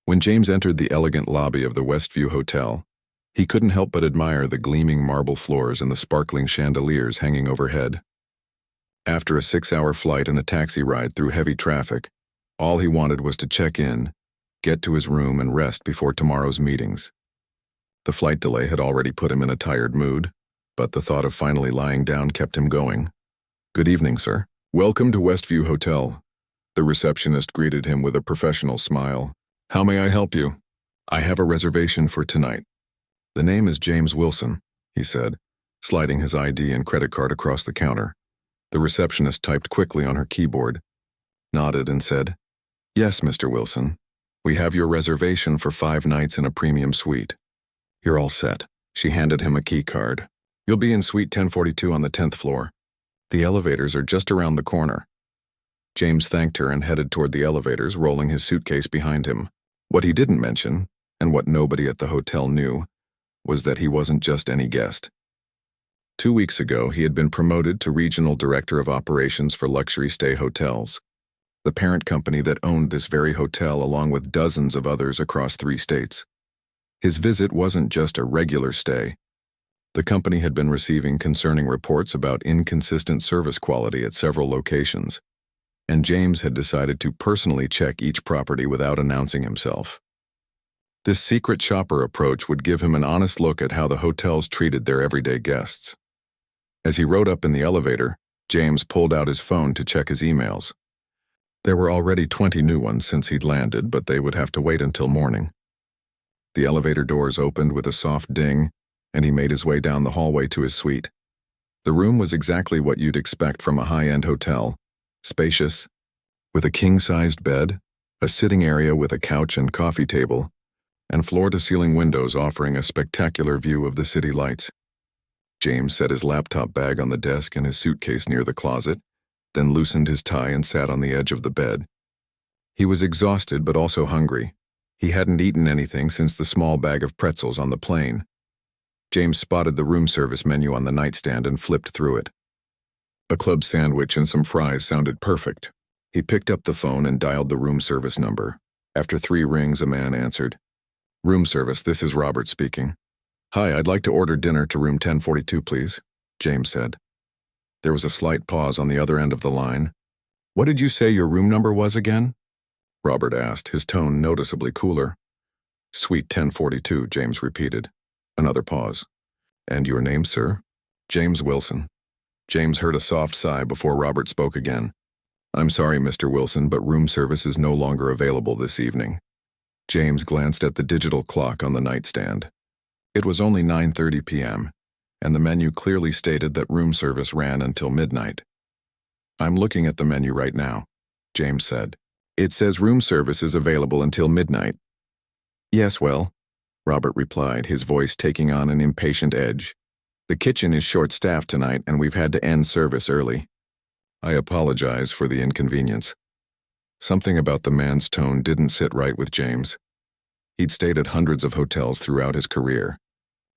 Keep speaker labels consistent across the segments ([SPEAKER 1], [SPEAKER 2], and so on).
[SPEAKER 1] When James entered the elegant lobby of the Westview Hotel, he couldn't help but admire the gleaming marble floors and the sparkling chandeliers hanging overhead. After a 6-hour flight and a taxi ride through heavy traffic, all he wanted was to check in, get to his room, and rest before tomorrow's meetings. The flight delay had already put him in a tired mood, but the thought of finally lying down kept him going. "Good evening, sir. Welcome to Westview Hotel." The receptionist greeted him with a professional smile. "How may I help you?" "I have a reservation for tonight." "The name is James Wilson," he said, sliding his ID and credit card across the counter. The receptionist typed quickly on her keyboard, nodded and said, "Yes, Mr. Wilson. We have your reservation for 5 nights in a premium suite. You're all set." She handed him a key card. "You'll be in suite 1042 on the 10th floor. The elevators are just around the corner." James thanked her and headed toward the elevators, rolling his suitcase behind him. What he didn't mention, and what nobody at the hotel knew, was that he wasn't just any guest. 2 weeks ago, he had been promoted to Regional Director of Operations for Luxury Stay Hotels, the parent company that owned this very hotel along with dozens of others across 3 states. His visit wasn't just a regular stay. The company had been receiving concerning reports about inconsistent service quality at several locations, and James had decided to personally check each property without announcing himself. This secret shopper approach would give him an honest look at how the hotels treated their everyday guests. As he rode up in the elevator, James pulled out his phone to check his emails. There were already 20 new ones since he'd landed, but they would have to wait until morning. The elevator doors opened with a soft ding, and he made his way down the hallway to his suite. The room was exactly what you'd expect from a high-end hotel, spacious, with a king-sized bed, a sitting area with a couch and coffee table, and floor-to-ceiling windows offering a spectacular view of the city lights. James set his laptop bag on the desk and his suitcase near the closet, then loosened his tie and sat on the edge of the bed. He was exhausted but also hungry. He hadn't eaten anything since the small bag of pretzels on the plane. James spotted the room service menu on the nightstand and flipped through it. A club sandwich and some fries sounded perfect. He picked up the phone and dialed the room service number. After 3 rings, a man answered. "Room service, this is Robert speaking." "Hi, I'd like to order dinner to room 1042, please," James said. There was a slight pause on the other end of the line. "What did you say your room number was again?" Robert asked, his tone noticeably cooler. "Suite 1042, James repeated. Another pause. "And your name, sir?" "James Wilson." James heard a soft sigh before Robert spoke again. "I'm sorry, Mr. Wilson, but room service is no longer available this evening." James glanced at the digital clock on the nightstand. It was only 9:30 p.m., and the menu clearly stated that room service ran until midnight. "I'm looking at the menu right now," James said. "It says room service is available until midnight." "Yes, well," Robert replied, his voice taking on an impatient edge. "The kitchen is short-staffed tonight, and we've had to end service early." "I apologize for the inconvenience." Something about the man's tone didn't sit right with James. He'd stayed at hundreds of hotels throughout his career,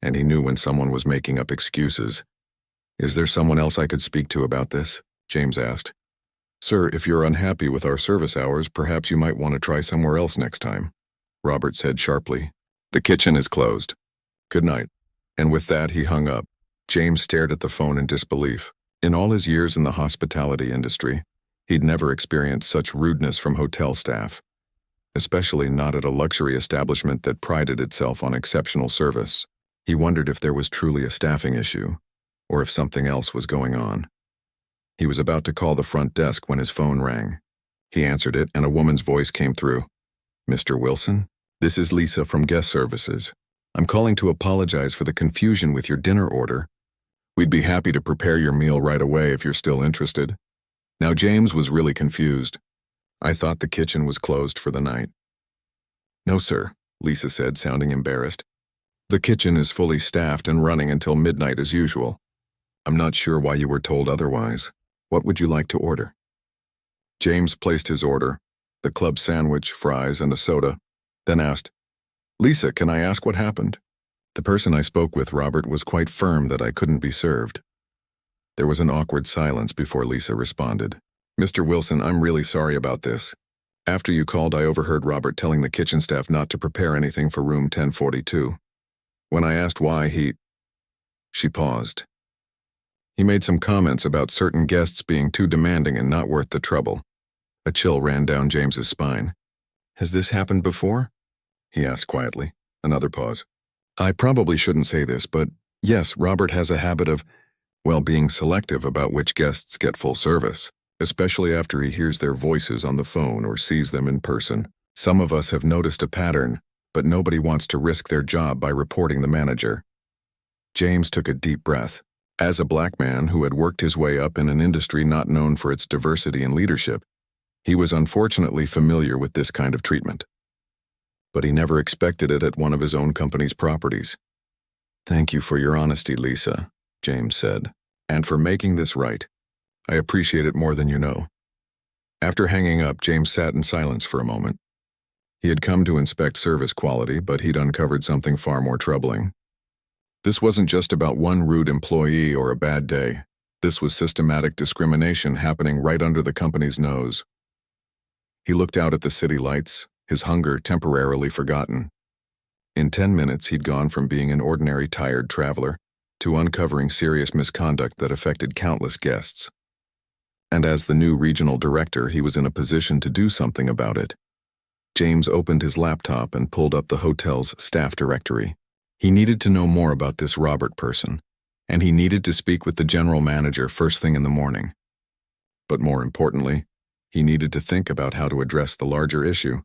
[SPEAKER 1] and he knew when someone was making up excuses. "Is there someone else I could speak to about this?" James asked. "Sir, if you're unhappy with our service hours, perhaps you might want to try somewhere else next time," Robert said sharply. "The kitchen is closed. Good night." And with that, he hung up. James stared at the phone in disbelief. In all his years in the hospitality industry, he'd never experienced such rudeness from hotel staff, especially not at a luxury establishment that prided itself on exceptional service. He wondered if there was truly a staffing issue, or if something else was going on. He was about to call the front desk when his phone rang. He answered it, and a woman's voice came through. "Mr. Wilson? This is Lisa from Guest Services. I'm calling to apologize for the confusion with your dinner order. We'd be happy to prepare your meal right away if you're still interested." Now James was really confused. "I thought the kitchen was closed for the night." "No, sir," Lisa said, sounding embarrassed. "The kitchen is fully staffed and running until midnight as usual. I'm not sure why you were told otherwise. What would you like to order?" James placed his order, the club sandwich, fries, and a soda, then asked, "Lisa, can I ask what happened?" "The person I spoke with, Robert, was quite firm that I couldn't be served." There was an awkward silence before Lisa responded. "Mr. Wilson, I'm really sorry about this. After you called, I overheard Robert telling the kitchen staff not to prepare anything for room 1042. When I asked why, She paused. He made some comments about certain guests being too demanding and not worth the trouble. A chill ran down James's spine. Has this happened before? He asked quietly. Another pause. I probably shouldn't say this, but yes, Robert has a habit of, being selective about which guests get full service, especially after he hears their voices on the phone or sees them in person. Some of us have noticed a pattern, but nobody wants to risk their job by reporting the manager. James took a deep breath. As a black man who had worked his way up in an industry not known for its diversity and leadership, he was unfortunately familiar with this kind of treatment. But he never expected it at one of his own company's properties. Thank you for your honesty, Lisa, James said, and for making this right. I appreciate it more than you know. After hanging up, James sat in silence for a moment. He had come to inspect service quality, but he'd uncovered something far more troubling. This wasn't just about one rude employee or a bad day. This was systematic discrimination happening right under the company's nose. He looked out at the city lights, his hunger temporarily forgotten. In 10 minutes, he'd gone from being an ordinary tired traveler to uncovering serious misconduct that affected countless guests. And as the new regional director, he was in a position to do something about it. James opened his laptop and pulled up the hotel's staff directory. He needed to know more about this Robert person, and he needed to speak with the general manager first thing in the morning. But more importantly, he needed to think about how to address the larger issue.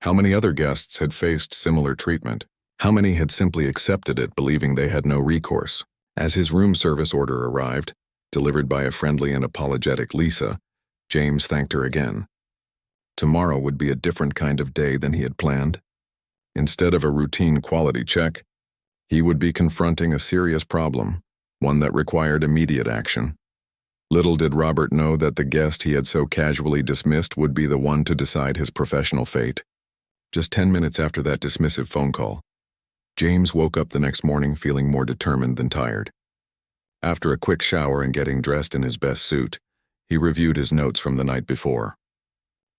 [SPEAKER 1] How many other guests had faced similar treatment? How many had simply accepted it, believing they had no recourse? As his room service order arrived, delivered by a friendly and apologetic Lisa, James thanked her again. Tomorrow would be a different kind of day than he had planned. Instead of a routine quality check, he would be confronting a serious problem, one that required immediate action. Little did Robert know that the guest he had so casually dismissed would be the one to decide his professional fate. Just 10 minutes after that dismissive phone call, James woke up the next morning feeling more determined than tired. After a quick shower and getting dressed in his best suit, he reviewed his notes from the night before.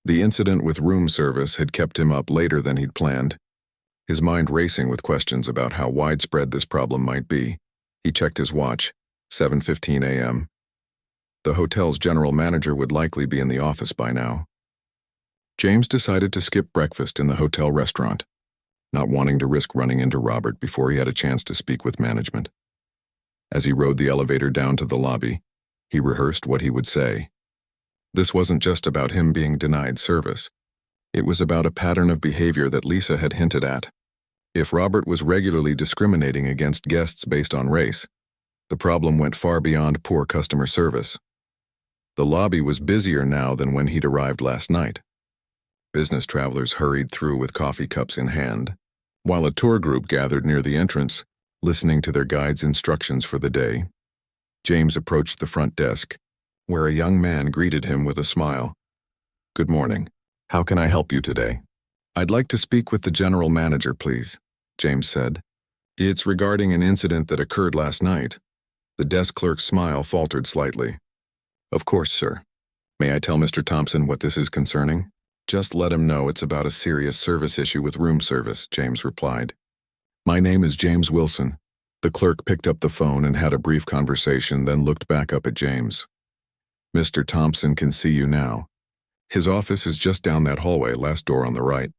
[SPEAKER 1] The incident with room service had kept him up later than he'd planned, his mind racing with questions about how widespread this problem might be. He checked his watch, 7:15 a.m. The hotel's general manager would likely be in the office by now. James decided to skip breakfast in the hotel restaurant, not wanting to risk running into Robert before he had a chance to speak with management. As he rode the elevator down to the lobby, he rehearsed what he would say. This wasn't just about him being denied service. It was about a pattern of behavior that Lisa had hinted at. If Robert was regularly discriminating against guests based on race, the problem went far beyond poor customer service. The lobby was busier now than when he'd arrived last night. Business travelers hurried through with coffee cups in hand, while a tour group gathered near the entrance, listening to their guide's instructions for the day. James approached the front desk, where a young man greeted him with a smile. Good morning. How can I help you today? I'd like to speak with the general manager, please, James said. It's regarding an incident that occurred last night. The desk clerk's smile faltered slightly. Of course, sir. May I tell Mr. Thompson what this is concerning? Just let him know it's about a serious service issue with room service, James replied. My name is James Wilson. The clerk picked up the phone and had a brief conversation, then looked back up at James. Mr. Thompson can see you now. His office is just down that hallway, last door on the right.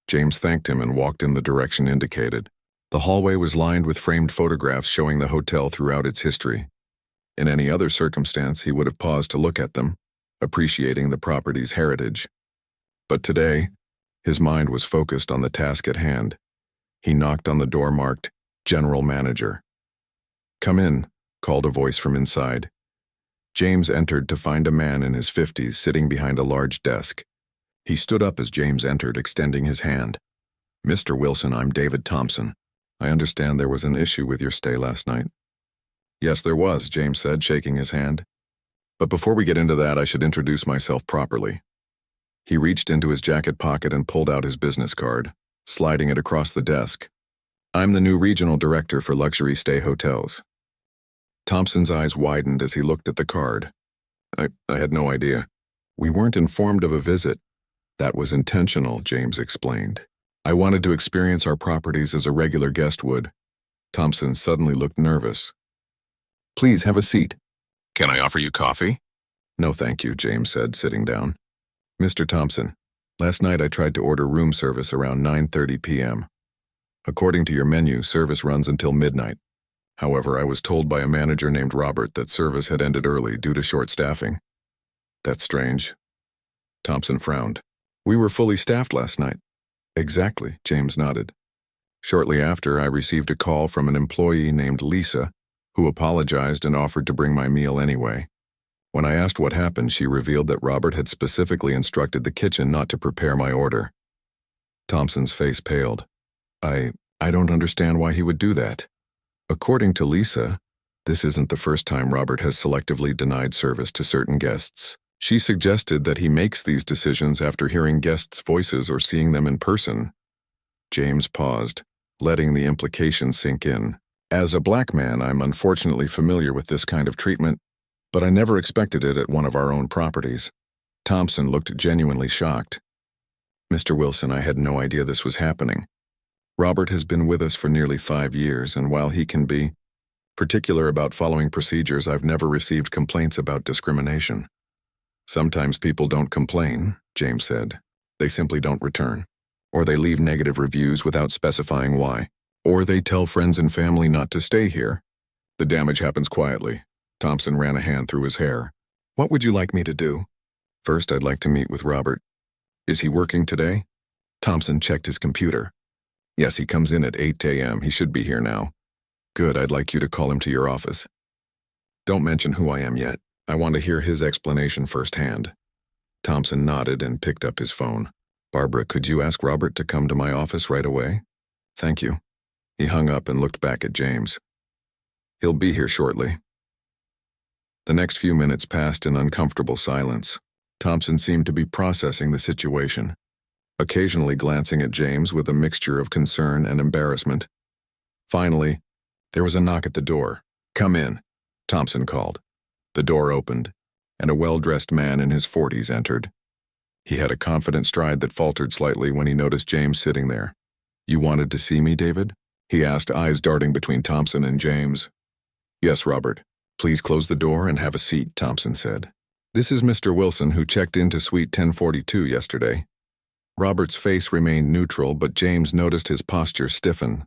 [SPEAKER 1] James thanked him and walked in the direction indicated. The hallway was lined with framed photographs showing the hotel throughout its history. In any other circumstance, he would have paused to look at them, appreciating the property's heritage. But today, his mind was focused on the task at hand. He knocked on the door marked, General Manager. Come in, called a voice from inside. James entered to find a man in his 50s sitting behind a large desk. He stood up as James entered, extending his hand. Mr. Wilson, I'm David Thompson. I understand there was an issue with your stay last night. Yes, there was, James said, shaking his hand. But before we get into that, I should introduce myself properly. He reached into his jacket pocket and pulled out his business card, sliding it across the desk. I'm the new regional director for luxury stay hotels. Thompson's eyes widened as he looked at the card. I had no idea. We weren't informed of a visit. That was intentional, James explained. I wanted to experience our properties as a regular guest would. Thompson suddenly looked nervous. Please have a seat. Can I offer you coffee? No, thank you, James said, sitting down. Mr. Thompson, last night I tried to order room service around 9:30 p.m. According to your menu, service runs until midnight. However, I was told by a manager named Robert that service had ended early due to short staffing. That's strange. Thompson frowned. We were fully staffed last night. Exactly, James nodded. Shortly after, I received a call from an employee named Lisa, who apologized and offered to bring my meal anyway. When I asked what happened, she revealed that Robert had specifically instructed the kitchen not to prepare my order. Thompson's face paled. I don't understand why he would do that. According to Lisa, this isn't the first time Robert has selectively denied service to certain guests. She suggested that he makes these decisions after hearing guests' voices or seeing them in person. James paused, letting the implication sink in. As a black man, I'm unfortunately familiar with this kind of treatment, but I never expected it at one of our own properties. Thompson looked genuinely shocked. Mr. Wilson, I had no idea this was happening. Robert has been with us for nearly 5 years, and while he can be particular about following procedures, I've never received complaints about discrimination. Sometimes people don't complain, James said. They simply don't return. Or they leave negative reviews without specifying why. Or they tell friends and family not to stay here. The damage happens quietly. Thompson ran a hand through his hair. What would you like me to do? First, I'd like to meet with Robert. Is he working today? Thompson checked his computer. Yes, he comes in at 8 a.m. He should be here now. Good, I'd like you to call him to your office. Don't mention who I am yet. I want to hear his explanation firsthand. Thompson nodded and picked up his phone. Barbara, could you ask Robert to come to my office right away? Thank you. He hung up and looked back at James. He'll be here shortly. The next few minutes passed in uncomfortable silence. Thompson seemed to be processing the situation, occasionally glancing at James with a mixture of concern and embarrassment. Finally, there was a knock at the door. Come in, Thompson called. The door opened, and a well-dressed man in his 40s entered. He had a confident stride that faltered slightly when he noticed James sitting there. You wanted to see me, David? He asked, eyes darting between Thompson and James. Yes, Robert. Please close the door and have a seat, Thompson said. This is Mr. Wilson, who checked into suite 1042 yesterday. Robert's face remained neutral, but James noticed his posture stiffen.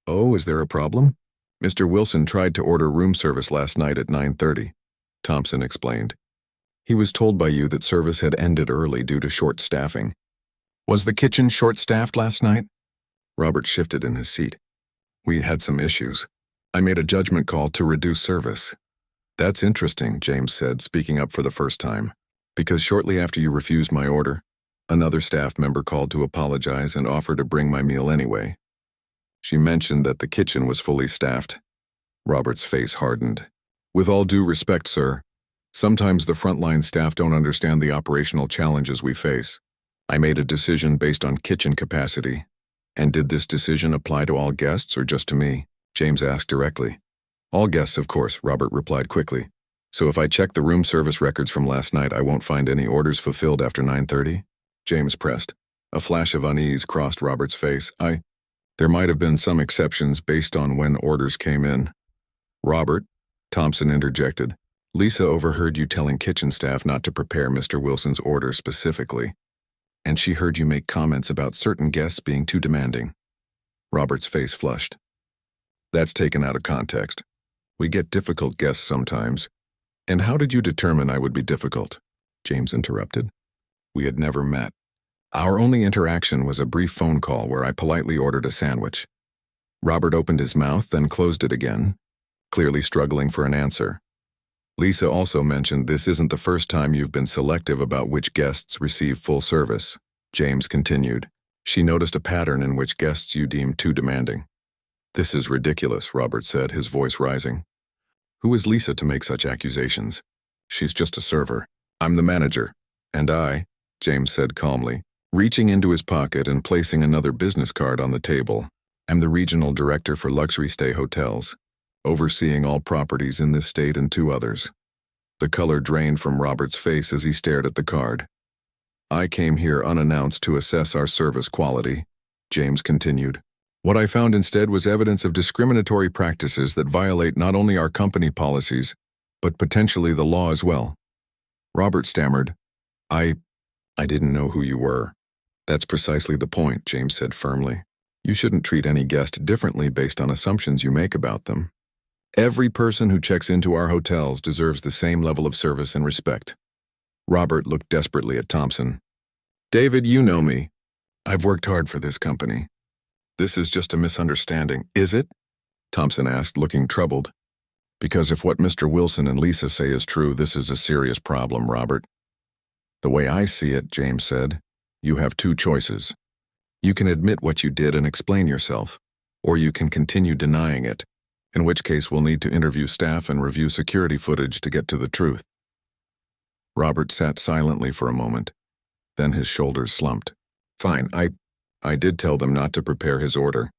[SPEAKER 1] Oh, is there a problem? Mr. Wilson tried to order room service last night at 9:30, Thompson explained. He was told by you that service had ended early due to short staffing. Was the kitchen short-staffed last night? Robert shifted in his seat. We had some issues. I made a judgment call to reduce service. That's interesting, James said, speaking up for the first time. Because shortly after you refused my order, another staff member called to apologize and offered to bring my meal anyway. She mentioned that the kitchen was fully staffed. Robert's face hardened. With all due respect, sir, sometimes the frontline staff don't understand the operational challenges we face. I made a decision based on kitchen capacity. And did this decision apply to all guests or just to me? James asked directly. All guests, of course, Robert replied quickly. So if I check the room service records from last night, I won't find any orders fulfilled after 9:30? James pressed. A flash of unease crossed Robert's face. There might have been some exceptions based on when orders came in. Robert, Thompson interjected. Lisa overheard you telling kitchen staff not to prepare Mr. Wilson's order specifically, and she heard you make comments about certain guests being too demanding. Robert's face flushed. That's taken out of context. We get difficult guests sometimes. And how did you determine I would be difficult? James interrupted. We had never met. Our only interaction was a brief phone call where I politely ordered a sandwich. Robert opened his mouth, then closed it again, clearly struggling for an answer. Lisa also mentioned this isn't the first time you've been selective about which guests receive full service. James continued. She noticed a pattern in which guests you deemed too demanding. This is ridiculous, Robert said, his voice rising. Who is Lisa to make such accusations? She's just a server. I'm the manager. And I, James said calmly, reaching into his pocket and placing another business card on the table, am the regional director for luxury stay hotels, overseeing all properties in this state and 2 others. The color drained from Robert's face as he stared at the card. I came here unannounced to assess our service quality, James continued. What I found instead was evidence of discriminatory practices that violate not only our company policies, but potentially the law as well. Robert stammered, I didn't know who you were. That's precisely the point, James said firmly. You shouldn't treat any guest differently based on assumptions you make about them. Every person who checks into our hotels deserves the same level of service and respect. Robert looked desperately at Thompson. David, you know me. I've worked hard for this company. This is just a misunderstanding, is it? Thompson asked, looking troubled. Because if what Mr. Wilson and Lisa say is true, this is a serious problem, Robert. The way I see it, James said, you have two choices. You can admit what you did and explain yourself, or you can continue denying it, in which case we'll need to interview staff and review security footage to get to the truth. Robert sat silently for a moment. Then his shoulders slumped. Fine, I did tell them not to prepare his order,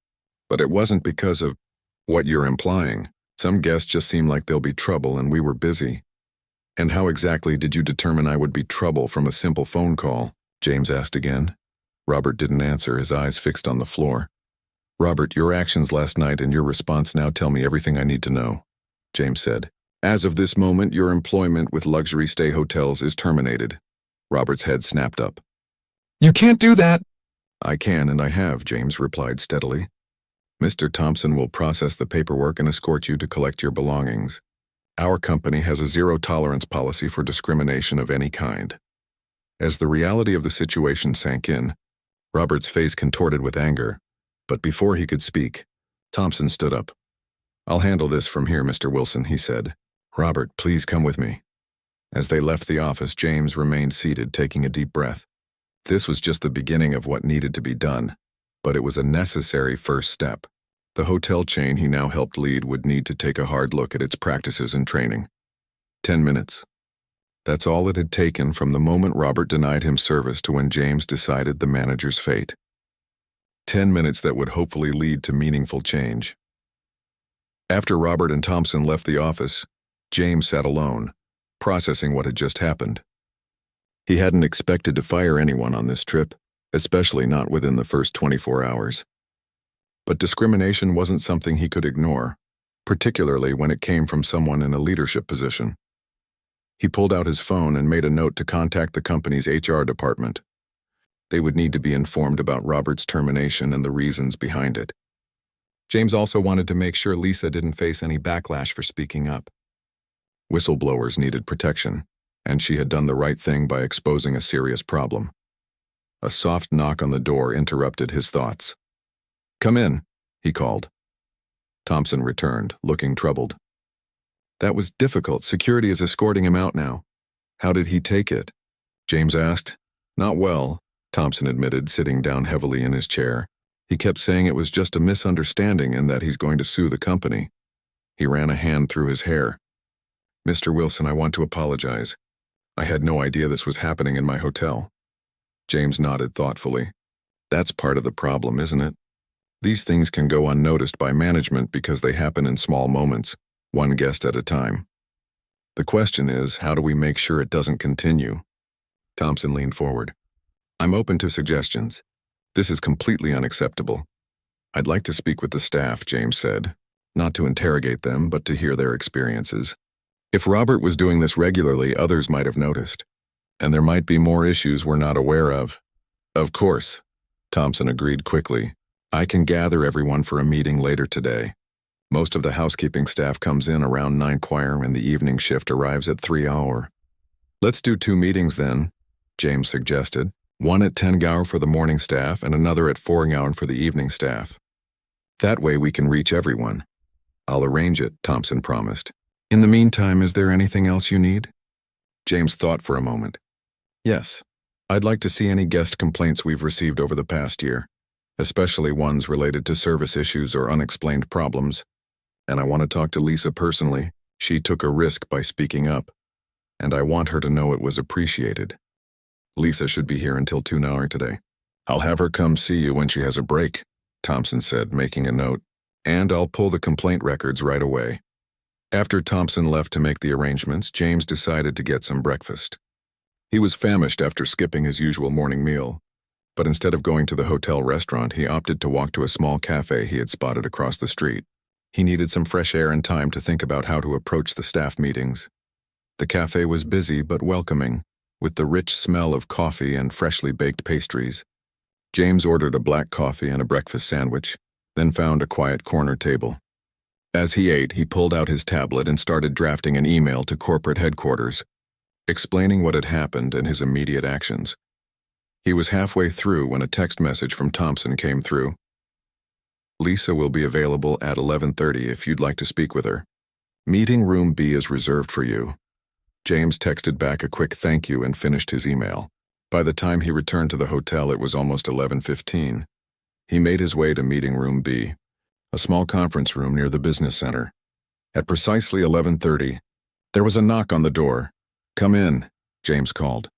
[SPEAKER 1] but it wasn't because of what you're implying. Some guests just seem like they'll be trouble and we were busy. And how exactly did you determine I would be trouble from a simple phone call? James asked again. Robert didn't answer, his eyes fixed on the floor. Robert, your actions last night and your response now tell me everything I need to know, James said. As of this moment, your employment with Luxury Stay Hotels is terminated. Robert's head snapped up. You can't do that! I can and I have, James replied steadily. Mr. Thompson will process the paperwork and escort you to collect your belongings. Our company has a zero-tolerance policy for discrimination of any kind. As the reality of the situation sank in, Robert's face contorted with anger, but before he could speak, Thompson stood up. I'll handle this from here, Mr. Wilson, he said. Robert, please come with me. As they left the office, James remained seated, taking a deep breath. This was just the beginning of what needed to be done, but it was a necessary first step. The hotel chain he now helped lead would need to take a hard look at its practices and training. 10 minutes. That's all it had taken from the moment Robert denied him service to when James decided the manager's fate. 10 minutes that would hopefully lead to meaningful change. After Robert and Thompson left the office, James sat alone, processing what had just happened. He hadn't expected to fire anyone on this trip, especially not within the first 24 hours. But discrimination wasn't something he could ignore, particularly when it came from someone in a leadership position. He pulled out his phone and made a note to contact the company's HR department. They would need to be informed about Robert's termination and the reasons behind it. James also wanted to make sure Lisa didn't face any backlash for speaking up. Whistleblowers needed protection, and she had done the right thing by exposing a serious problem. A soft knock on the door interrupted his thoughts. Come in, he called. Thompson returned, looking troubled. That was difficult. Security is escorting him out now. How did he take it? James asked. Not well, Thompson admitted, sitting down heavily in his chair. He kept saying it was just a misunderstanding and that he's going to sue the company. He ran a hand through his hair. Mr. Wilson, I want to apologize. I had no idea this was happening in my hotel. James nodded thoughtfully. That's part of the problem, isn't it? These things can go unnoticed by management because they happen in small moments, one guest at a time. The question is, how do we make sure it doesn't continue? Thompson leaned forward. I'm open to suggestions. This is completely unacceptable. I'd like to speak with the staff, James said, not to interrogate them, but to hear their experiences. If Robert was doing this regularly, others might have noticed, and there might be more issues we're not aware of. Of course, Thompson agreed quickly. I can gather everyone for a meeting later today. Most of the housekeeping staff comes in around 9 p.m. and the evening shift arrives at 3 p.m. Let's do 2 meetings then, James suggested. One at 10 p.m. for the morning staff and another at 4 p.m. for the evening staff. That way we can reach everyone. I'll arrange it, Thompson promised. In the meantime, is there anything else you need? James thought for a moment. Yes. I'd like to see any guest complaints we've received over the past year, especially ones related to service issues or unexplained problems. And I want to talk to Lisa personally. She took a risk by speaking up, and I want her to know it was appreciated. Lisa should be here until 2 p.m. today. I'll have her come see you when she has a break, Thompson said, making a note, and I'll pull the complaint records right away. After Thompson left to make the arrangements, James decided to get some breakfast. He was famished after skipping his usual morning meal, but instead of going to the hotel restaurant, he opted to walk to a small cafe he had spotted across the street. He needed some fresh air and time to think about how to approach the staff meetings. The cafe was busy but welcoming, with the rich smell of coffee and freshly baked pastries. James ordered a black coffee and a breakfast sandwich, then found a quiet corner table. As he ate, he pulled out his tablet and started drafting an email to corporate headquarters, explaining what had happened and his immediate actions. He was halfway through when a text message from Thompson came through. Lisa will be available at 11:30 if you'd like to speak with her. Meeting room B is reserved for you. James texted back a quick thank you and finished his email. By the time he returned to the hotel, it was almost 11:15. He made his way to meeting room B, a small conference room near the business center. At precisely 11:30, there was a knock on the door. "Come in," James called.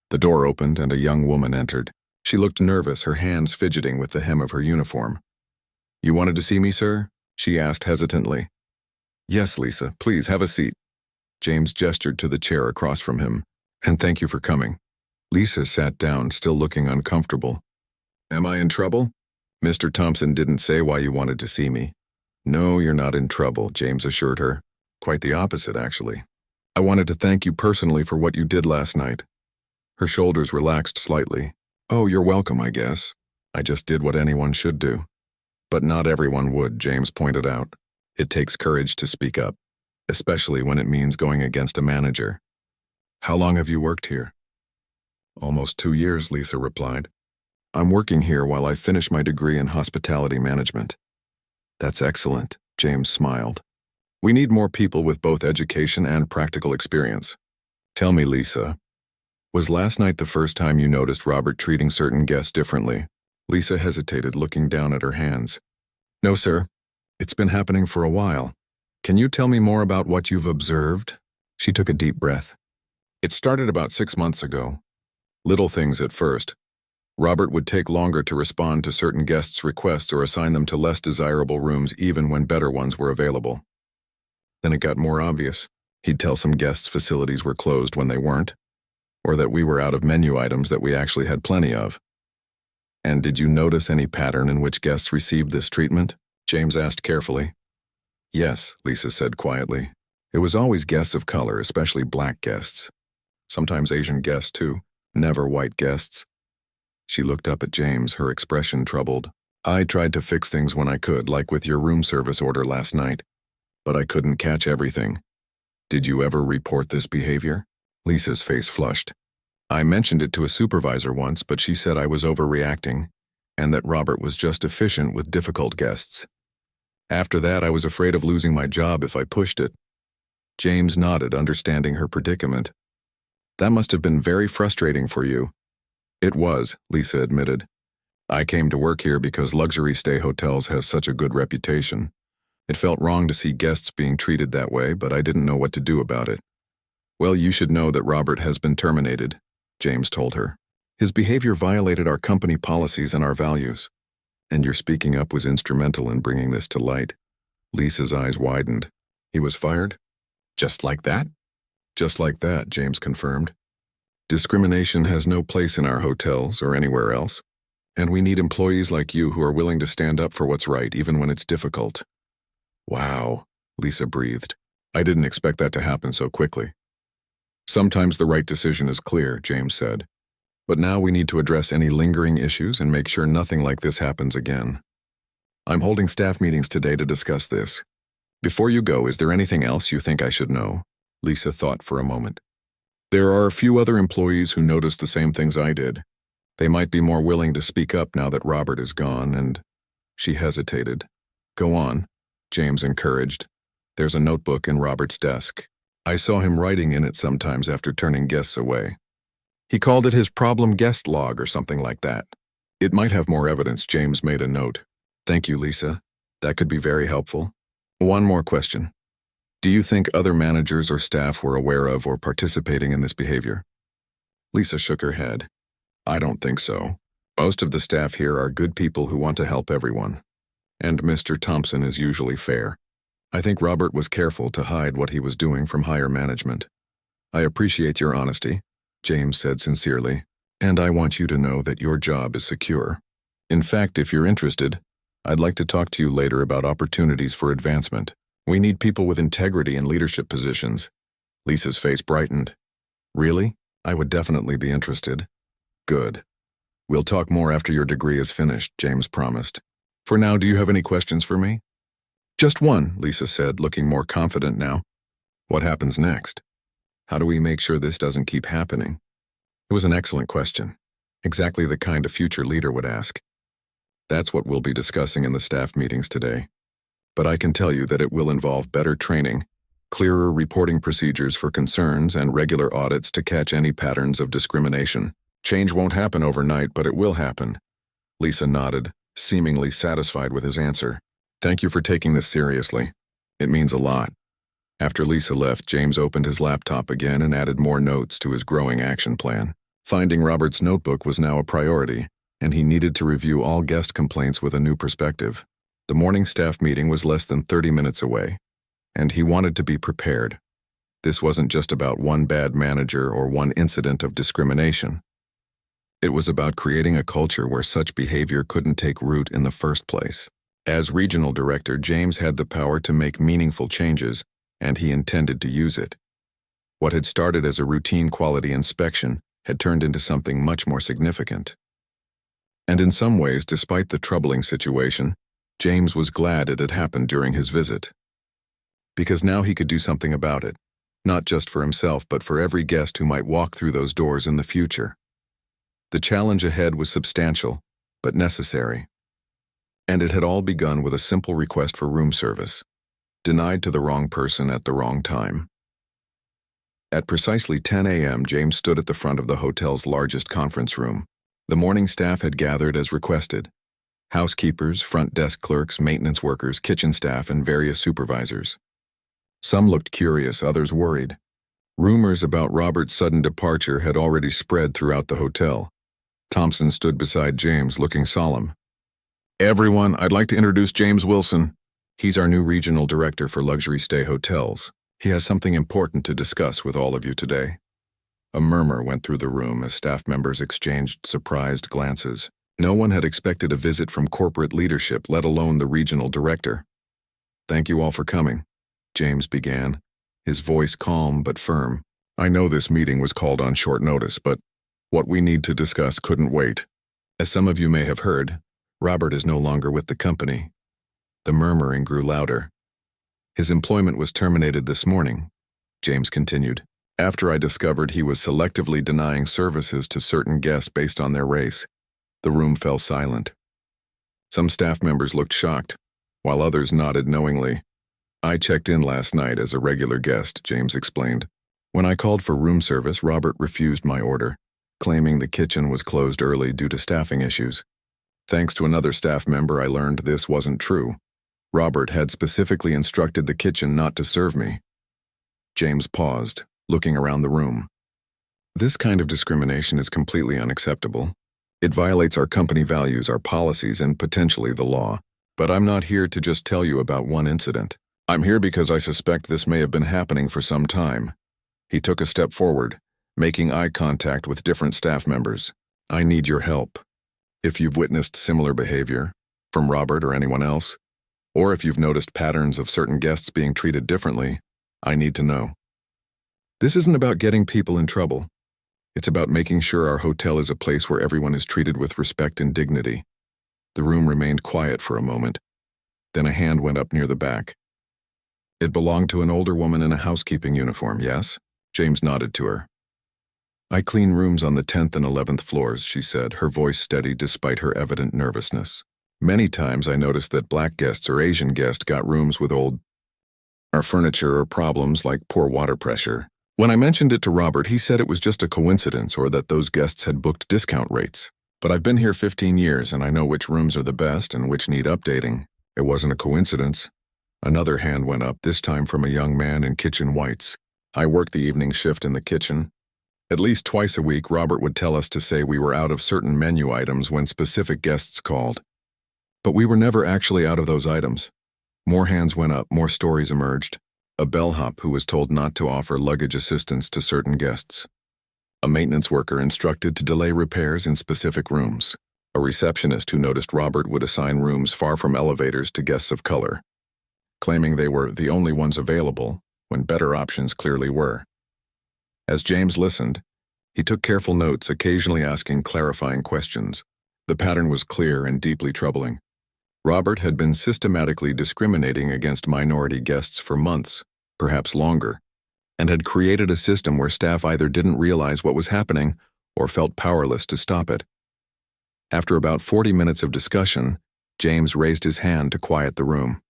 [SPEAKER 1] The door opened and a young woman entered. She looked nervous, her hands fidgeting with the hem of her uniform. "You wanted to see me, sir?" she asked hesitantly. "Yes, Lisa, please have a seat." James gestured to the chair across from him. "And thank you for coming." Lisa sat down, still looking uncomfortable. "Am I in trouble?" "Mr. Thompson didn't say why you wanted to see me." "No, you're not in trouble," James assured her. "Quite the opposite, actually. I wanted to thank you personally for what you did last night." Her shoulders relaxed slightly. "Oh, you're welcome, I guess. I just did what anyone should do." "But not everyone would," James pointed out. "It takes courage to speak up, especially when it means going against a manager." "How long have you worked here?" "Almost 2 years," Lisa replied. "I'm working here while I finish my degree in hospitality management." "That's excellent," James smiled. "We need more people with both education and practical experience." "Tell me, Lisa, was last night the first time you noticed Robert treating certain guests differently?" Lisa hesitated, looking down at her hands. "No, sir. It's been happening for a while. Can you tell me more about what you've observed?" She took a deep breath. "It started about 6 months ago. Little things at first. Robert would take longer to respond to certain guests' requests or assign them to less desirable rooms even when better ones were available. Then it got more obvious. He'd tell some guests facilities were closed when they weren't, or that we were out of menu items that we actually had plenty of." "And did you notice any pattern in which guests received this treatment?" James asked carefully. "Yes," Lisa said quietly. "It was always guests of color, especially black guests. Sometimes Asian guests, too. Never white guests." She looked up at James, her expression troubled. "I tried to fix things when I could, like with your room service order last night, but I couldn't catch everything. Did you ever report this behavior?" Lisa's face flushed. "I mentioned it to a supervisor once, but she said I was overreacting, and that Robert was just efficient with difficult guests. After that, I was afraid of losing my job if I pushed it." James nodded, understanding her predicament. "That must have been very frustrating for you." "It was," Lisa admitted. "I came to work here because luxury stay hotels has such a good reputation. It felt wrong to see guests being treated that way, but I didn't know what to do about it." "Well, you should know that Robert has been terminated," James told her. "His behavior violated our company policies and our values. And your speaking up was instrumental in bringing this to light." Lisa's eyes widened. "He was fired? Just like that?" "Just like that," James confirmed. "Discrimination has no place in our hotels or anywhere else, and we need employees like you who are willing to stand up for what's right even when it's difficult." "Wow," Lisa breathed. "I didn't expect that to happen so quickly." "Sometimes the right decision is clear," James said. "But now we need to address any lingering issues and make sure nothing like this happens again. I'm holding staff meetings today to discuss this. Before you go, is there anything else you think I should know?" Lisa thought for a moment. "There are a few other employees who noticed the same things I did. They might be more willing to speak up now that Robert is gone, and—" She hesitated. "Go on," James encouraged. "There's a notebook in Robert's desk. I saw him writing in it sometimes after turning guests away. He called it his problem guest log or something like that. It might have more evidence." James made a note. "Thank you, Lisa. That could be very helpful. One more question. Do you think other managers or staff were aware of or participating in this behavior?" Lisa shook her head. "I don't think so. Most of the staff here are good people who want to help everyone. And Mr. Thompson is usually fair. I think Robert was careful to hide what he was doing from higher management. I appreciate your honesty," James said sincerely, "and I want you to know that your job is secure. In fact, if you're interested, I'd like to talk to you later about opportunities for advancement. We need people with integrity in leadership positions." Lisa's face brightened. "Really? I would definitely be interested." "Good. We'll talk more after your degree is finished," James promised. "For now, do you have any questions for me?" "Just one," Lisa said, looking more confident now. "What happens next? How do we make sure this doesn't keep happening?" It was an excellent question. Exactly the kind a future leader would ask. That's what we'll be discussing in the staff meetings today. But I can tell you that it will involve better training, clearer reporting procedures for concerns, and regular audits to catch any patterns of discrimination. Change won't happen overnight, but it will happen. Lisa nodded, seemingly satisfied with his answer. "Thank you for taking this seriously. It means a lot." After Lisa left, James opened his laptop again and added more notes to his growing action plan. Finding Robert's notebook was now a priority, and he needed to review all guest complaints with a new perspective. The morning staff meeting was less than 30 minutes away, and he wanted to be prepared. This wasn't just about one bad manager or one incident of discrimination. It was about creating a culture where such behavior couldn't take root in the first place. As regional director, James had the power to make meaningful changes, and he intended to use it. What had started as a routine quality inspection had turned into something much more significant. And in some ways, despite the troubling situation, James was glad it had happened during his visit. Because now he could do something about it, not just for himself, but for every guest who might walk through those doors in the future. The challenge ahead was substantial, but necessary. And it had all begun with a simple request for room service, denied to the wrong person at the wrong time. At precisely 10 a.m., James stood at the front of the hotel's largest conference room. The morning staff had gathered as requested. Housekeepers, front desk clerks, maintenance workers, kitchen staff, and various supervisors. Some looked curious, others worried. Rumors about Robert's sudden departure had already spread throughout the hotel. Thompson stood beside James, looking solemn. "Everyone, I'd like to introduce James Wilson. He's our new regional director for luxury stay hotels. He has something important to discuss with all of you today." A murmur went through the room as staff members exchanged surprised glances. No one had expected a visit from corporate leadership, let alone the regional director. "Thank you all for coming," James began, his voice calm but firm. "I know this meeting was called on short notice, but what we need to discuss couldn't wait. As some of you may have heard, Robert is no longer with the company." The murmuring grew louder. "His employment was terminated this morning," James continued, "after I discovered he was selectively denying services to certain guests based on their race." The room fell silent. Some staff members looked shocked, while others nodded knowingly. "I checked in last night as a regular guest," James explained. "When I called for room service, Robert refused my order, claiming the kitchen was closed early due to staffing issues. Thanks to another staff member, I learned this wasn't true. Robert had specifically instructed the kitchen not to serve me." James paused, looking around the room. "This kind of discrimination is completely unacceptable. It violates our company values, our policies, and potentially the law. But I'm not here to just tell you about one incident. I'm here because I suspect this may have been happening for some time." He took a step forward, making eye contact with different staff members. "I need your help. If you've witnessed similar behavior, from Robert or anyone else, or if you've noticed patterns of certain guests being treated differently, I need to know. This isn't about getting people in trouble. It's about making sure our hotel is a place where everyone is treated with respect and dignity." The room remained quiet for a moment. Then a hand went up near the back. "It belonged to an older woman in a housekeeping uniform, yes?" James nodded to her. "I clean rooms on the 10th and 11th floors," she said, her voice steady despite her evident nervousness. "Many times I noticed that black guests or Asian guests got rooms with old furniture or problems like poor water pressure. When I mentioned it to Robert, he said it was just a coincidence or that those guests had booked discount rates. But I've been here 15 years and I know which rooms are the best and which need updating. It wasn't a coincidence." Another hand went up, this time from a young man in kitchen whites. "I worked the evening shift in the kitchen. At least twice a week, Robert would tell us to say we were out of certain menu items when specific guests called. But we were never actually out of those items." More hands went up, more stories emerged. A bellhop who was told not to offer luggage assistance to certain guests. a maintenance worker instructed to delay repairs in specific rooms, a receptionist who noticed Robert would assign rooms far from elevators to guests of color, claiming they were the only ones available when better options clearly were. As James listened, he took careful notes, occasionally asking clarifying questions. The pattern was clear and deeply troubling. Robert had been systematically discriminating against minority guests for months, perhaps longer, and had created a system where staff either didn't realize what was happening or felt powerless to stop it. After about 40 minutes of discussion, James raised his hand to quiet the room.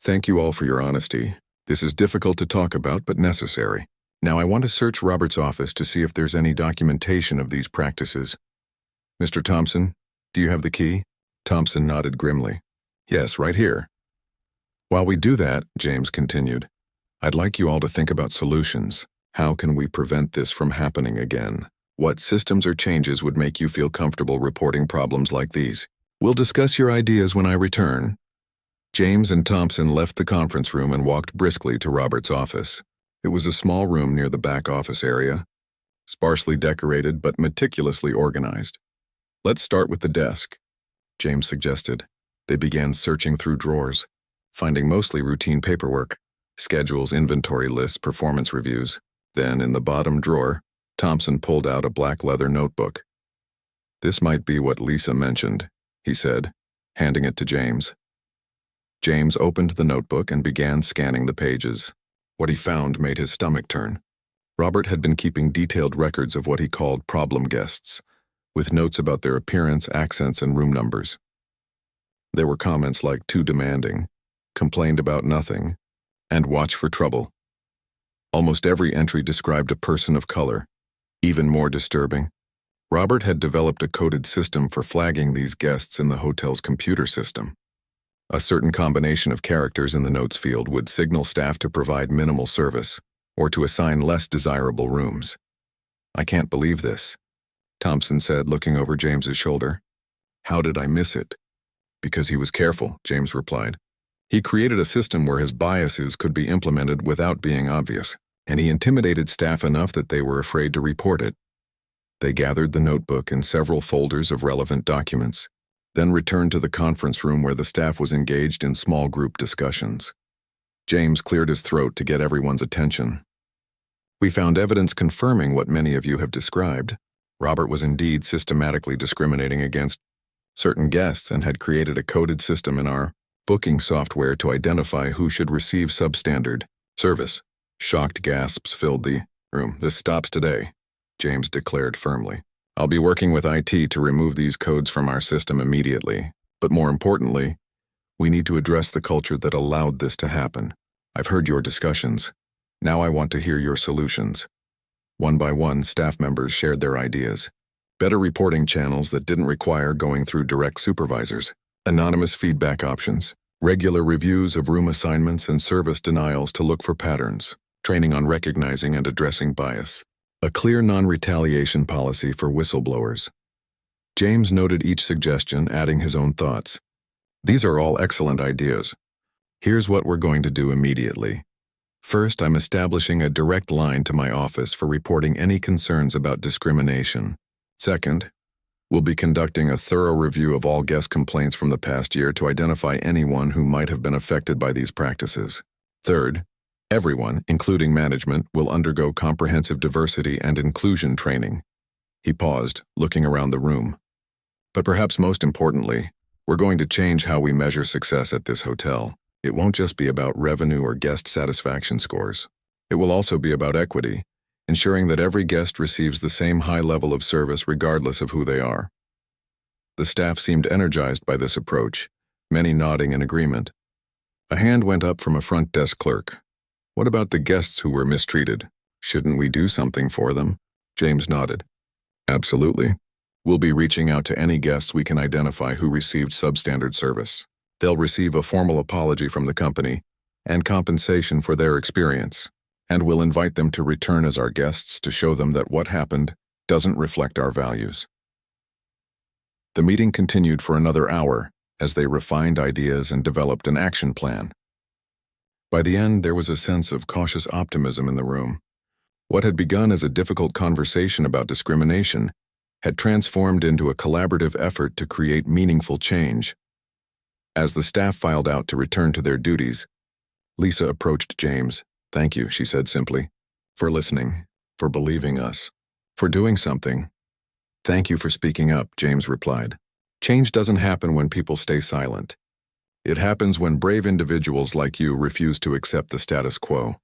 [SPEAKER 1] "Thank you all for your honesty. This is difficult to talk about, but necessary. Now I want to search Robert's office to see if there's any documentation of these practices. Mr. Thompson, do you have the key?" Thompson nodded grimly. "Yes, right here." "While we do that," James continued, "I'd like you all to think about solutions. How can we prevent this from happening again? What systems or changes would make you feel comfortable reporting problems like these? We'll discuss your ideas when I return." James and Thompson left the conference room and walked briskly to Robert's office. It was a small room near the back office area, sparsely decorated but meticulously organized. "Let's start with the desk," James suggested. They began searching through drawers, finding mostly routine paperwork, schedules, inventory lists, performance reviews. Then, in the bottom drawer, Thompson pulled out a black leather notebook. "This might be what Lisa mentioned," he said, handing it to James. James opened the notebook and began scanning the pages. What he found made his stomach turn. Robert had been keeping detailed records of what he called problem guests, with notes about their appearance, accents, and room numbers. There were comments like "too demanding," "complained about nothing," and "watch for trouble." Almost every entry described a person of color. Even more disturbing, Robert had developed a coded system for flagging these guests in the hotel's computer system. A certain combination of characters in the notes field would signal staff to provide minimal service or to assign less desirable rooms. "I can't believe this," Thompson said, looking over James's shoulder. "How did I miss it?" "Because he was careful," James replied. "He created a system where his biases could be implemented without being obvious, and he intimidated staff enough that they were afraid to report it." They gathered the notebook and several folders of relevant documents, then returned to the conference room where the staff was engaged in small group discussions. James cleared his throat to get everyone's attention. "We found evidence confirming what many of you have described. Robert was indeed systematically discriminating against certain guests and had created a coded system in our booking software to identify who should receive substandard service." Shocked gasps filled the room. "This stops today," James declared firmly. "I'll be working with IT to remove these codes from our system immediately. But more importantly, we need to address the culture that allowed this to happen. I've heard your discussions. Now I want to hear your solutions." One by one, staff members shared their ideas. Better reporting channels that didn't require going through direct supervisors, anonymous feedback options, regular reviews of room assignments and service denials to look for patterns, training on recognizing and addressing bias, a clear non-retaliation policy for whistleblowers. James noted each suggestion, adding his own thoughts. "These are all excellent ideas. Here's what we're going to do immediately. First, I'm establishing a direct line to my office for reporting any concerns about discrimination. Second, we'll be conducting a thorough review of all guest complaints from the past year to identify anyone who might have been affected by these practices. Third, everyone, including management, will undergo comprehensive diversity and inclusion training." He paused, looking around the room. "But perhaps most importantly, we're going to change how we measure success at this hotel. It won't just be about revenue or guest satisfaction scores. It will also be about equity, ensuring that every guest receives the same high level of service regardless of who they are." The staff seemed energized by this approach, many nodding in agreement. A hand went up from a front desk clerk. "What about the guests who were mistreated? Shouldn't we do something for them?" James nodded. "Absolutely. We'll be reaching out to any guests we can identify who received substandard service. They'll receive a formal apology from the company and compensation for their experience, and we'll invite them to return as our guests to show them that what happened doesn't reflect our values." The meeting continued for another hour as they refined ideas and developed an action plan. By the end, there was a sense of cautious optimism in the room. What had begun as a difficult conversation about discrimination had transformed into a collaborative effort to create meaningful change. As the staff filed out to return to their duties, Lisa approached James. "Thank you," she said simply, "for listening, for believing us, for doing something." "Thank you for speaking up," James replied. "Change doesn't happen when people stay silent. It happens when brave individuals like you refuse to accept the status quo."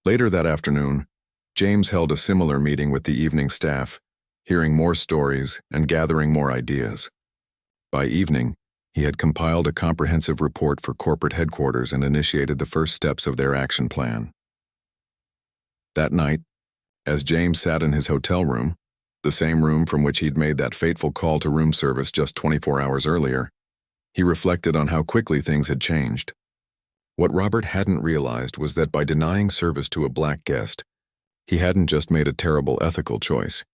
[SPEAKER 1] Later that afternoon, James held a similar meeting with the evening staff, hearing more stories and gathering more ideas. By evening, he had compiled a comprehensive report for corporate headquarters and initiated the first steps of their action plan. That night, as James sat in his hotel room, the same room from which he'd made that fateful call to room service just 24 hours earlier, he reflected on how quickly things had changed. What Robert hadn't realized was that by denying service to a black guest, he hadn't just made a terrible ethical choice.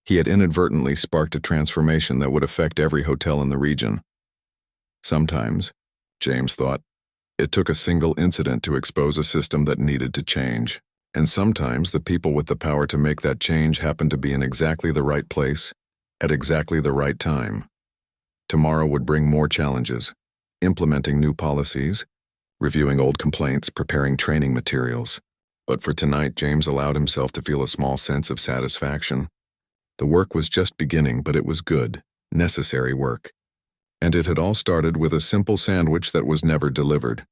[SPEAKER 1] He had inadvertently sparked a transformation that would affect every hotel in the region. Sometimes, James thought, it took a single incident to expose a system that needed to change. And sometimes the people with the power to make that change happened to be in exactly the right place, at exactly the right time. Tomorrow would bring more challenges, implementing new policies, reviewing old complaints, preparing training materials. But for tonight, James allowed himself to feel a small sense of satisfaction. The work was just beginning, but it was good, necessary work. And it had all started with a simple sandwich that was never delivered.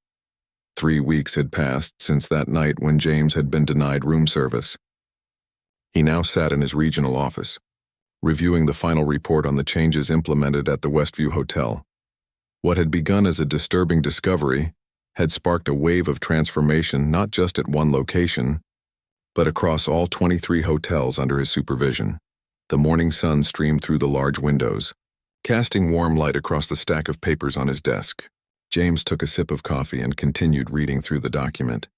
[SPEAKER 1] 3 weeks had passed since that night when James had been denied room service. He now sat in his regional office, reviewing the final report on the changes implemented at the Westview Hotel. What had begun as a disturbing discovery had sparked a wave of transformation not just at one location, but across all 23 hotels under his supervision. The morning sun streamed through the large windows, casting warm light across the stack of papers on his desk. James took a sip of coffee and continued reading through the document.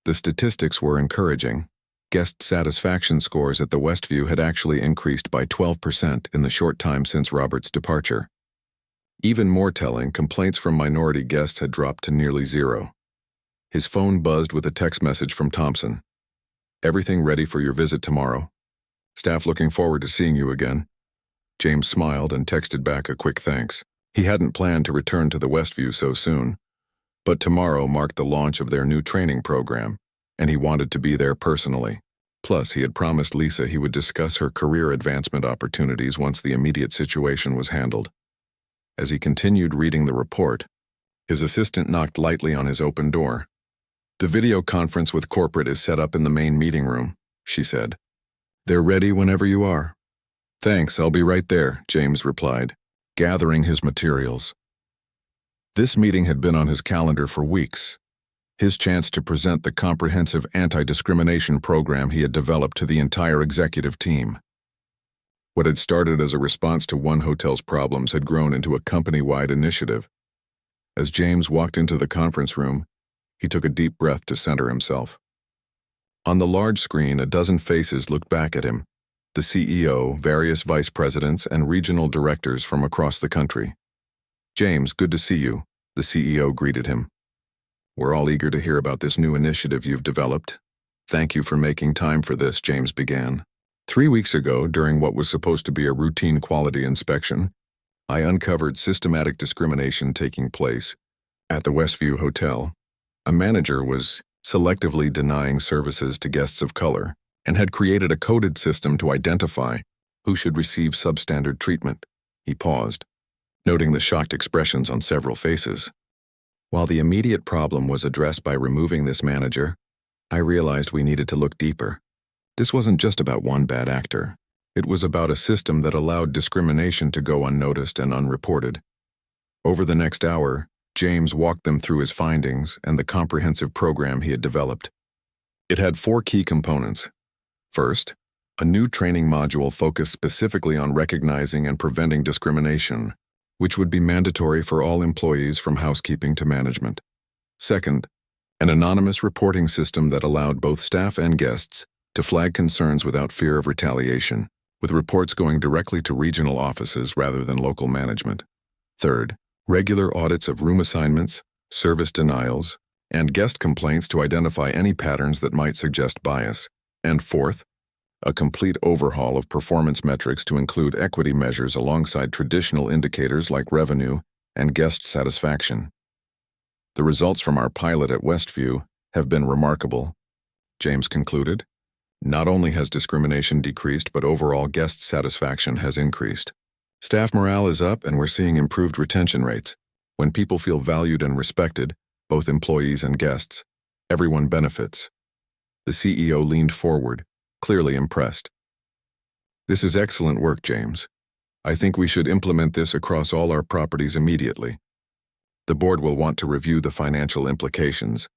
[SPEAKER 1] The statistics were encouraging. Guest satisfaction scores at the Westview had actually increased by 12% in the short time since Robert's departure. Even more telling, complaints from minority guests had dropped to nearly zero. His phone buzzed with a text message from Thompson. "Everything ready for your visit tomorrow. Staff looking forward to seeing you again." James smiled and texted back a quick thanks. He hadn't planned to return to the Westview so soon, but tomorrow marked the launch of their new training program, and he wanted to be there personally. Plus, he had promised Lisa he would discuss her career advancement opportunities once the immediate situation was handled. As he continued reading the report, his assistant knocked lightly on his open door. "The video conference with corporate is set up in the main meeting room," she said. "They're ready whenever you are." "Thanks, I'll be right there," James replied, gathering his materials. This meeting had been on his calendar for weeks, his chance to present the comprehensive anti-discrimination program he had developed to the entire executive team. What had started as a response to one hotel's problems had grown into a company-wide initiative. As James walked into the conference room, he took a deep breath to center himself. On the large screen, a dozen faces looked back at him: the CEO, various vice presidents, and regional directors from across the country. "James, good to see you," the CEO greeted him. "We're all eager to hear about this new initiative you've developed. Thank you for making time for this," James began. 3 weeks ago, during what was supposed to be a routine quality inspection, I uncovered systematic discrimination taking place at the Westview Hotel. A manager was selectively denying services to guests of color and had created a coded system to identify who should receive substandard treatment. He paused, noting the shocked expressions on several faces. While the immediate problem was addressed by removing this manager, I realized we needed to look deeper. This wasn't just about one bad actor. It was about a system that allowed discrimination to go unnoticed and unreported. Over the next hour, James walked them through his findings and the comprehensive program he had developed. It had 4 key components. First, a new training module focused specifically on recognizing and preventing discrimination, which would be mandatory for all employees from housekeeping to management. Second, an anonymous reporting system that allowed both staff and guests to flag concerns without fear of retaliation, with reports going directly to regional offices rather than local management. Third, regular audits of room assignments, service denials, and guest complaints to identify any patterns that might suggest bias. And fourth, a complete overhaul of performance metrics to include equity measures alongside traditional indicators like revenue and guest satisfaction. The results from our pilot at Westview have been remarkable, James concluded. Not only has discrimination decreased, but overall guest satisfaction has increased. Staff morale is up and we're seeing improved retention rates. When people feel valued and respected, both employees and guests, everyone benefits. The CEO leaned forward, clearly impressed. This is excellent work, James. I think we should implement this across all our properties immediately. The board will want to review the financial implications,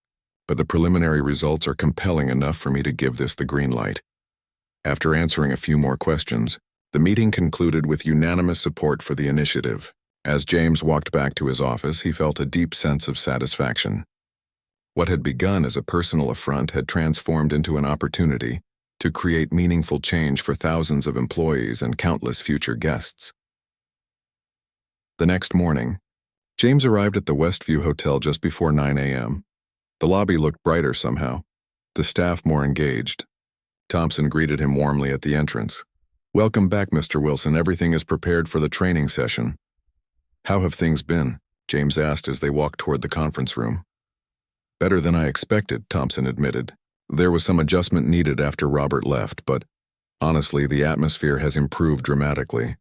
[SPEAKER 1] but the preliminary results are compelling enough for me to give this the green light. After answering a few more questions, the meeting concluded with unanimous support for the initiative. As James walked back to his office, he felt a deep sense of satisfaction. What had begun as a personal affront had transformed into an opportunity to create meaningful change for thousands of employees and countless future guests. The next morning, James arrived at the Westview Hotel just before 9 a.m. The lobby looked brighter somehow, the staff more engaged. Thompson greeted him warmly at the entrance. "Welcome back, Mr. Wilson. Everything is prepared for the training session." "How have things been?" James asked as they walked toward the conference room. "Better than I expected," Thompson admitted. "There was some adjustment needed after Robert left, but honestly, the atmosphere has improved dramatically.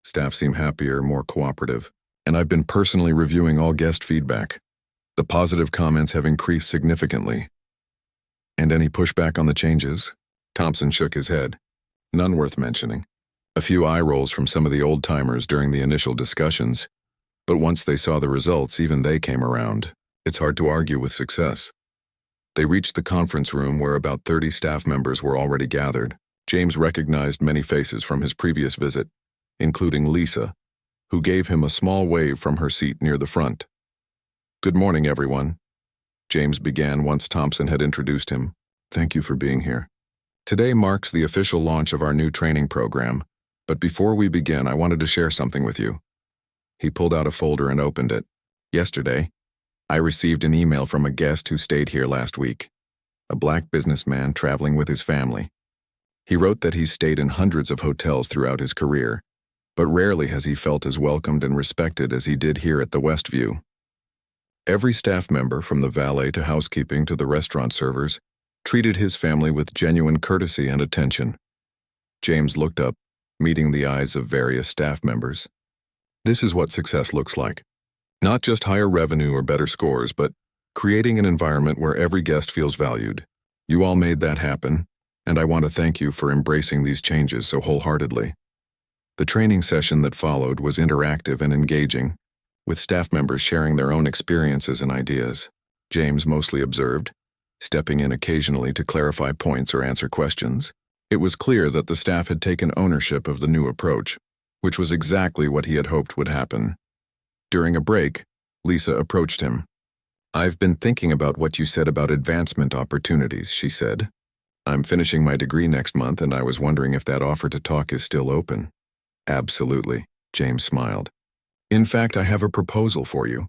[SPEAKER 1] Staff seem happier, more cooperative, and I've been personally reviewing all guest feedback. The positive comments have increased significantly." "And any pushback on the changes?" Thompson shook his head. "None worth mentioning. A few eye rolls from some of the old-timers during the initial discussions, but once they saw the results, even they came around. It's hard to argue with success." They reached the conference room where about 30 staff members were already gathered. James recognized many faces from his previous visit, including Lisa, who gave him a small wave from her seat near the front. "Good morning, everyone," James began once Thompson had introduced him. "Thank you for being here. Today marks the official launch of our new training program, but before we begin, I wanted to share something with you." He pulled out a folder and opened it. "Yesterday, I received an email from a guest who stayed here last week, a black businessman traveling with his family. He wrote that he's stayed in hundreds of hotels throughout his career, but rarely has he felt as welcomed and respected as he did here at the Westview. Every staff member, from the valet to housekeeping to the restaurant servers, treated his family with genuine courtesy and attention." James looked up, meeting the eyes of various staff members. "This is what success looks like. Not just higher revenue or better scores, but creating an environment where every guest feels valued. You all made that happen, and I want to thank you for embracing these changes so wholeheartedly." The training session that followed was interactive and engaging, with staff members sharing their own experiences and ideas. James mostly observed, stepping in occasionally to clarify points or answer questions. It was clear that the staff had taken ownership of the new approach, which was exactly what he had hoped would happen. During a break, Lisa approached him. "I've been thinking about what you said about advancement opportunities," she said. "I'm finishing my degree next month, and I was wondering if that offer to talk is still open." "Absolutely," James smiled. "In fact, I have a proposal for you.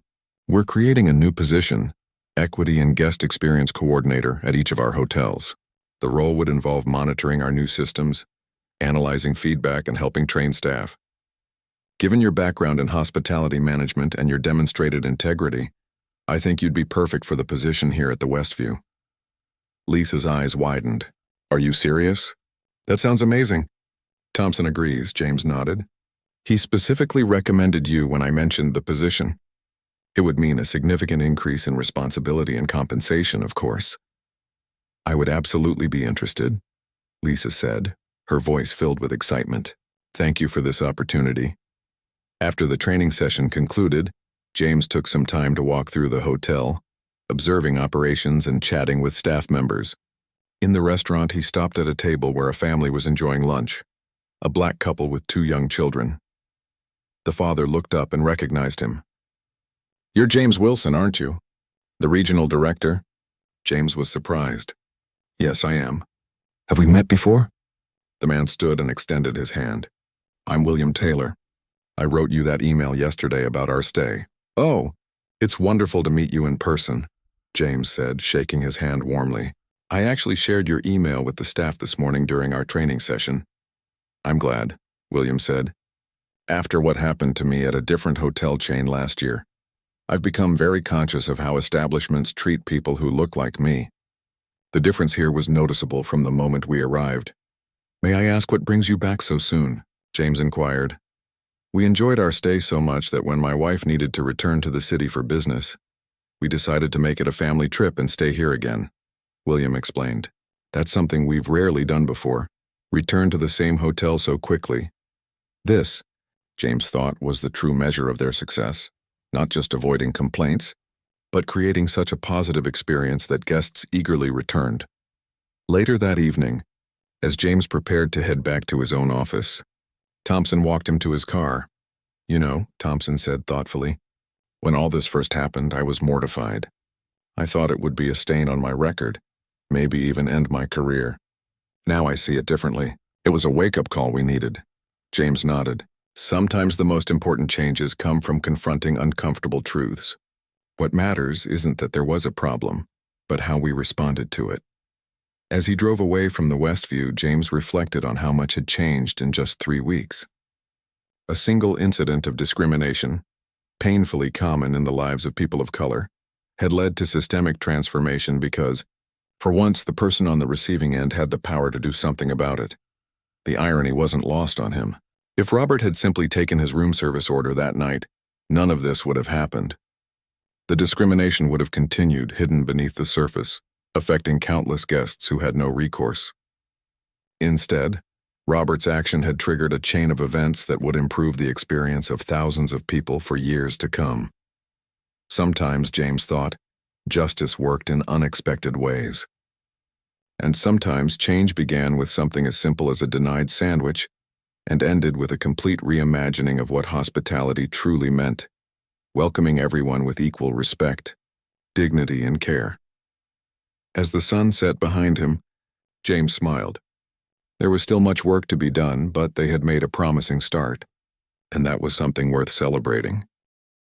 [SPEAKER 1] We're creating a new position, Equity and Guest Experience Coordinator, at each of our hotels. The role would involve monitoring our new systems, analyzing feedback, and helping train staff. Given your background in hospitality management and your demonstrated integrity, I think you'd be perfect for the position here at the Westview." Lisa's eyes widened. "Are you serious? That sounds amazing." "Thompson agrees," James nodded. "He specifically recommended you when I mentioned the position. It would mean a significant increase in responsibility and compensation, of course." "I would absolutely be interested," Lisa said, her voice filled with excitement. "Thank you for this opportunity." After the training session concluded, James took some time to walk through the hotel, observing operations and chatting with staff members. In the restaurant, he stopped at a table where a family was enjoying lunch, a black couple with 2 young children. The father looked up and recognized him. "You're James Wilson, aren't you? The regional director?" James was surprised. "Yes, I am. Have we met before?" The man stood and extended his hand. "I'm William Taylor. I wrote you that email yesterday about our stay." "Oh, it's wonderful to meet you in person," James said, shaking his hand warmly. I actually shared your email with the staff this morning during our training session. I'm glad, William said. After what happened to me at a different hotel chain last year, I've become very conscious of how establishments treat people who look like me. The difference here was noticeable from the moment we arrived. May I ask what brings you back so soon? James inquired. We enjoyed our stay so much that when my wife needed to return to the city for business, we decided to make it a family trip and stay here again, William explained. That's something we've rarely done before, return to the same hotel so quickly. This, James thought, was the true measure of their success, not just avoiding complaints, but creating such a positive experience that guests eagerly returned. Later that evening, as James prepared to head back to his own office, Thompson walked him to his car. You know, Thompson said thoughtfully, when all this first happened, I was mortified. I thought it would be a stain on my record, maybe even end my career. Now I see it differently. It was a wake-up call we needed. James nodded. Sometimes the most important changes come from confronting uncomfortable truths. What matters isn't that there was a problem, but how we responded to it. As he drove away from the Westview, James reflected on how much had changed in just 3 weeks. A single incident of discrimination, painfully common in the lives of people of color, had led to systemic transformation because, for once, the person on the receiving end had the power to do something about it. The irony wasn't lost on him. If Robert had simply taken his room service order that night, none of this would have happened. The discrimination would have continued hidden beneath the surface, affecting countless guests who had no recourse. Instead, Robert's action had triggered a chain of events that would improve the experience of thousands of people for years to come. Sometimes, James thought, justice worked in unexpected ways. And sometimes change began with something as simple as a denied sandwich and ended with a complete reimagining of what hospitality truly meant, welcoming everyone with equal respect, dignity, and care. As the sun set behind him, James smiled. There was still much work to be done, but they had made a promising start, and that was something worth celebrating.